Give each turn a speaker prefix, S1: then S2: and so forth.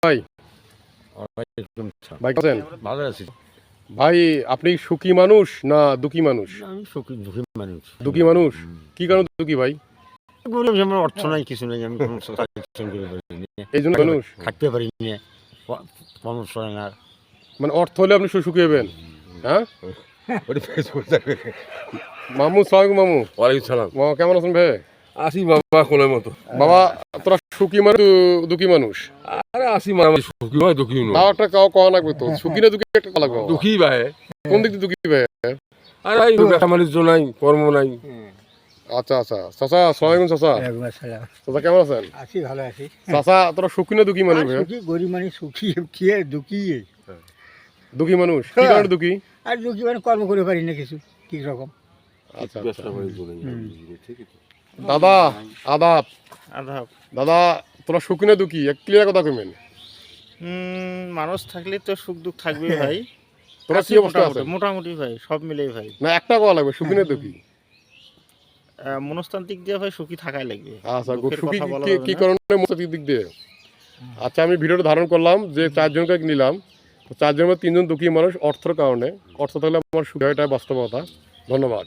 S1: ভাই ভাই কেমন আছেন?
S2: ভালো আছি।
S1: ভাই আপনি সুখী মানুষ না দুঃখী মানুষ?
S2: আমি দুঃখী মানুষ।
S1: দুঃখী মানুষ? কি কারণে দুঃখী ভাই?
S2: গরিব, আমার অর্থ নাই, কিছু নাই, আমি কোনো সাহায্য করে পারিনি,
S1: এই জন্য মানুষ
S2: খাটতে পারিনি, মানুষ হয় না।
S1: মানে অর্থ হলে আপনি সুখী হবেন? হ্যাঁ মামু সালাম মামু।
S3: ওয়ালাইকুম সালাম।
S1: মামা কেমন আছেন ভাই?
S3: আসি বাবা কোনের মতো।
S1: বাবা তোরা সুখী মানুষ দুঃখী মানুষ?
S3: আরে আসি মানে সুখী হয় দুঃখী নয়।
S1: তাও একটা কওয়া লাগবে তো, সুখী না দুঃখী একটা কওয়া লাগবে বাবা।
S3: দুঃখী ভাই।
S1: কোন দিক দিয়ে দুঃখী ভাই?
S3: আরে এই ব্যবসা বাণিজ্য নাই, কর্ম নাই।
S1: আচ্ছা আচ্ছা, চাচা আসসালামু আলাইকুম। চাচা চাচা কেমন আছেন?
S4: আছি, ভালো আছি।
S1: চাচা তোরা সুখী না দুঃখী মানুষ ভাই?
S4: সুখী গরিব মানে সুখী, খেয়ে দুঃখী।
S1: দুঃখী মানুষ কি কারণে দুঃখী?
S4: আর দুঃখী মানে কর্ম করে পারি না কিছু ঠিক রকম।
S1: আচ্ছা
S3: ব্যবসা বাণিজ্য নাই।
S1: দাদা আদাব।
S5: আদাব।
S1: দাদা তোরা সুখী না দুঃখী এক ক্লিয়ার কথা কইবেন।
S5: মানুষ থাকলে তো সুখ দুঃখ থাকবেই ভাই।
S1: তোরা
S5: আছি
S1: কি অবস্থা আছে?
S5: মোটামুটি ভাই, সব মিলেই ভাই।
S1: না একটা কওয়া লাগবে, সুখী না দুঃখী?
S5: মনস্তান্ত্রিক দিয়ে ভাই সুখী থাকাই লাগবে।
S1: আচ্ছা
S5: দুঃখের
S1: সুখী
S5: কথা বলা
S1: কি
S5: যাবে
S1: কি
S5: না।
S1: কারণে মনস্তাত্ত্বিক দিক দিয়ে? আচ্ছা আমি ভিডিওটা ধারণ করলাম যে চারজনকে নিলাম, তো চারজনের মধ্যে তিনজন দুঃখী মানুষ অর্থের কারণে। অর্থ থাকলে আমার সুখী হয়, এটা বাস্তবতা। ধন্যবাদ।